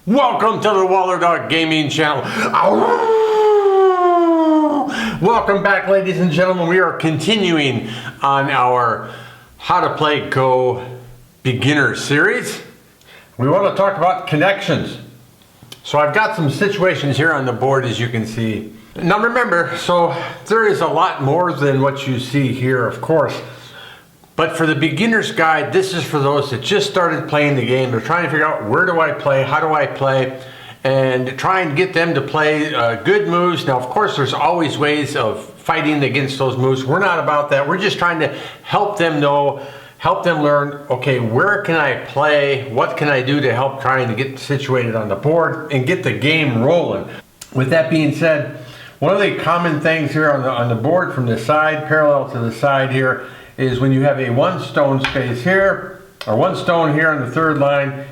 Welcome to the Wallerdog Gaming Channel. Welcome back, ladies and gentlemen. We are continuing on our How to Play Go beginner series. We want to talk about connections. So I've got some situations here on the board, as you can see. Now remember, so there is a lot more than what you see here, of course. But for the beginner's guide, this is for those that just started playing the game. They're trying to figure out, where do I play, how do I play, and try and get them to play good moves. Now, of course, there's always ways of fighting against those moves. We're not about that. We're just trying to help them know, help them learn, okay, where can I play? What can I do to help trying to get situated on the board and get the game rolling? With that being said, one of the common things here on the board from the side, parallel to the side here, is when you have a one stone space here, or one stone here on the third line,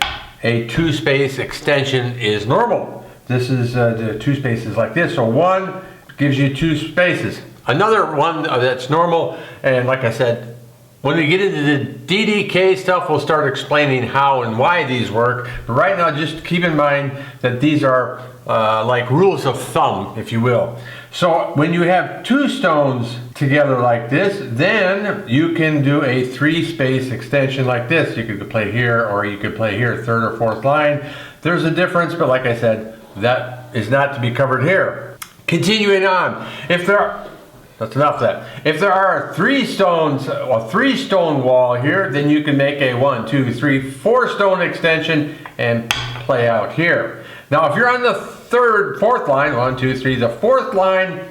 a two space extension is normal. This is the two spaces like this, so one gives you two spaces. Another one that's normal, and like I said, when we get into the DDK stuff, we'll start explaining how and why these work. But right now, just keep in mind that these are like rules of thumb, if you will. So when you have two stones together like this, then you can do a three space extension like this. You could play here, or you could play here, third or fourth line. There's a difference, but like I said, that is not to be covered here. Continuing on, that's enough of that. If there are three stones, a three stone wall here, then you can make a 1, 2, 3, 4 stone extension and play out here. Now, if you're on the fourth line, 1, 2, 3, the fourth line,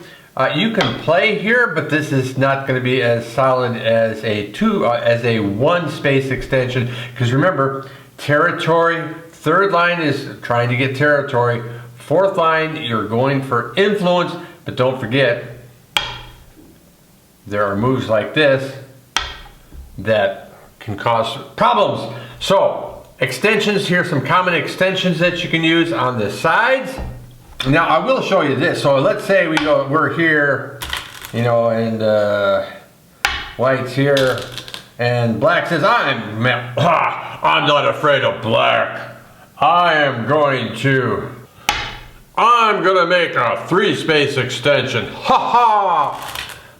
you can play here, but this is not going to be as solid as a one space extension. Because remember, territory, third line is trying to get territory. Fourth line, you're going for influence, but don't forget, there are moves like this that can cause problems. So, extensions, here's some common extensions that you can use on the sides. Now, I will show you this. So let's say we're here, you know, and white's here, and black says, I'm not afraid of black. I'm gonna make a three space extension. Ha ha!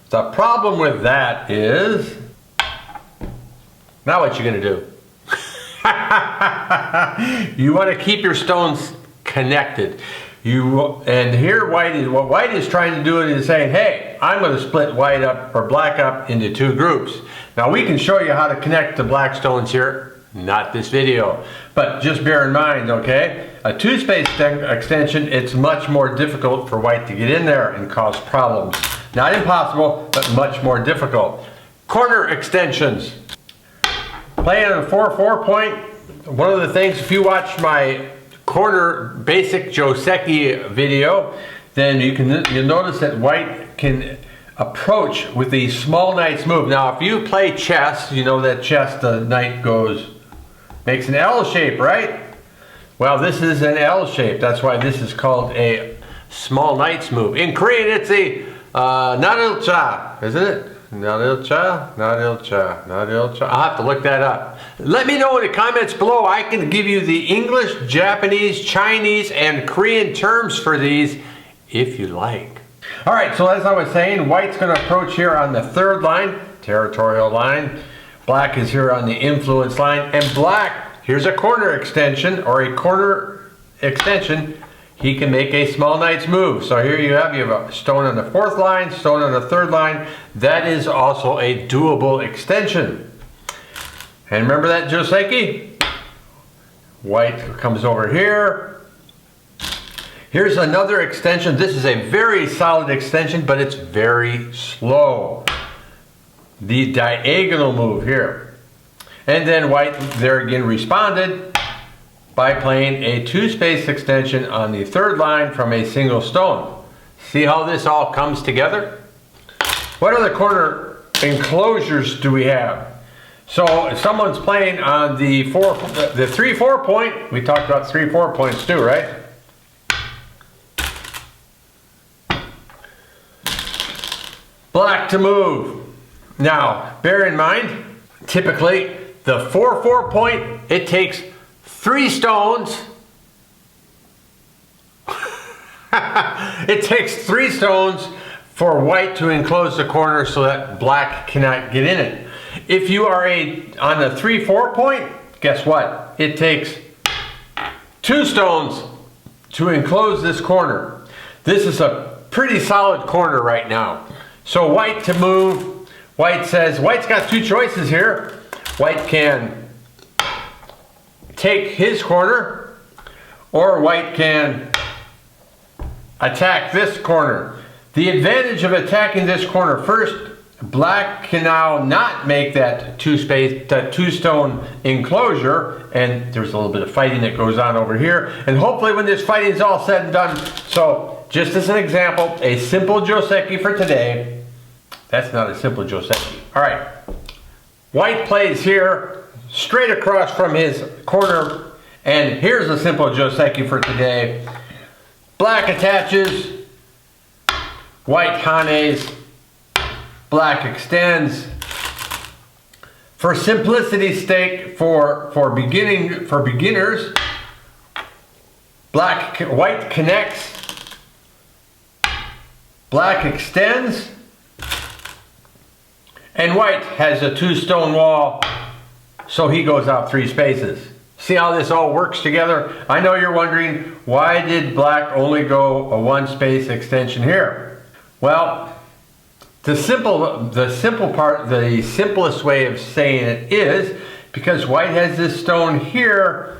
The problem with that is, now what you gonna do? You want to keep your stones connected. And here what white is trying to do is saying, hey, I'm going to split white up or black up into two groups. Now we can show you how to connect the black stones here, not this video, but just bear in mind, okay, a two space extension, it's much more difficult for white to get in there and cause problems. Not impossible, but much more difficult. Corner extensions. Playing on a 4-4 point, one of the things, if you watch my corner basic Joseki video, then you'll notice that white can approach with the small knight's move. Now, if you play chess, you know that chess, the knight makes an L shape, right? Well, this is an L shape. That's why this is called a small knight's move. In Korean, it's a narilcha, isn't it? Narilcha, narilcha, narilcha. I'll have to look that up. Let me know in the comments below. I can give you the English, Japanese, Chinese, and Korean terms for these if you like. All right, so as I was saying, white's going to approach here on the third line, territorial line. Black is here on the influence line, and black, here's a corner extension, or a corner extension. He can make a small knight's move. So here you have a stone on the fourth line, stone on the third line. That is also a doable extension. And remember that, Joseki? White comes over here. Here's another extension. This is a very solid extension, but it's very slow. The diagonal move here. And then white there again responded by playing a two space extension on the third line from a single stone. See how this all comes together? What other corner enclosures do we have? So if someone's playing on the 3-4 point, we talked about 3-4 points too, right? Black to move. Now, bear in mind, typically the 4-4 point, it takes 3 stones It takes 3 stones for white to enclose the corner so that black cannot get in it. If you are on the 3-4 point, guess what? It takes 2 stones to enclose this corner. This is a pretty solid corner right now. So white to move, white says, white's got 2 choices here. White can take his corner, or white can attack this corner. The advantage of attacking this corner first, black can now not make that 2-stone enclosure, and there's a little bit of fighting that goes on over here, and hopefully when this fighting is all said and done, so just as an example, a simple joseki for today. That's not a simple joseki. All right, white plays here, straight across from his corner, and here's a simple joseki for today. Black attaches, white hanes, black extends. For simplicity's sake, for beginners, white connects, black extends, and white has a 2-stone wall, so he goes out 3 spaces. See how this all works together? I know you're wondering, why did black only go a 1-space extension here? Well, the simplest way of saying it is because white has this stone here,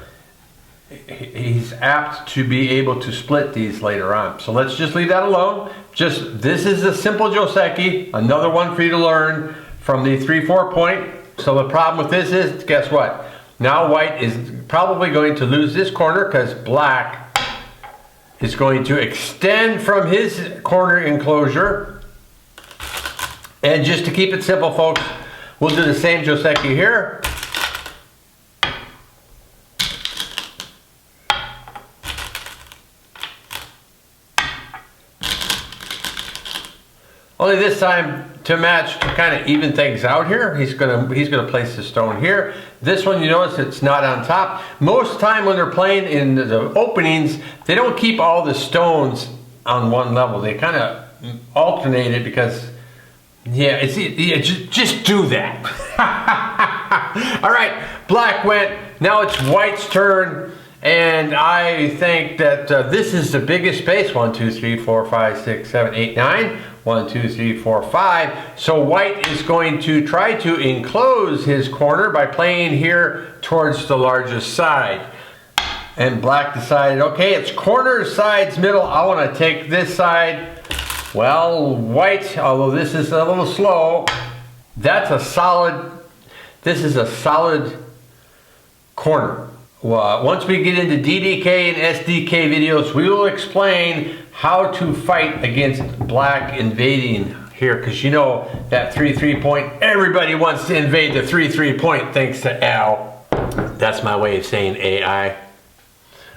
he's apt to be able to split these later on. So let's just leave that alone. This is a simple joseki, another one for you to learn from the 3-4 point. So the problem with this is, guess what? Now white is probably going to lose this corner because black is going to extend from his corner enclosure. And just to keep it simple, folks, we'll do the same joseki here. Only this time, to match, to kind of even things out here, he's gonna place the stone here. This one, you notice it's not on top. Most time when they're playing in the openings, they don't keep all the stones on one level. They kind of alternate it because, yeah, just do that. All right, black went. Now it's white's turn. And I think that this is the biggest space. 1, 2, 3, 4, 5, 6, 7, 8, 9. 1, 2, 3, 4, 5. So white is going to try to enclose his corner by playing here towards the largest side. And black decided, okay, it's corners, sides, middle. I want to take this side. Well, white, although this is a little slow, this is a solid corner. Well, once we get into DDK and SDK videos, we will explain how to fight against black invading here, because you know that 3-3 point, everybody wants to invade the 3-3 point thanks to Al. That's my way of saying AI.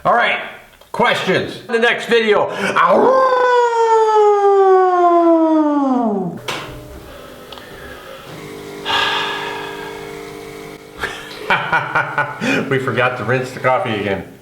All right, questions. In the next video. We forgot to rinse the coffee again.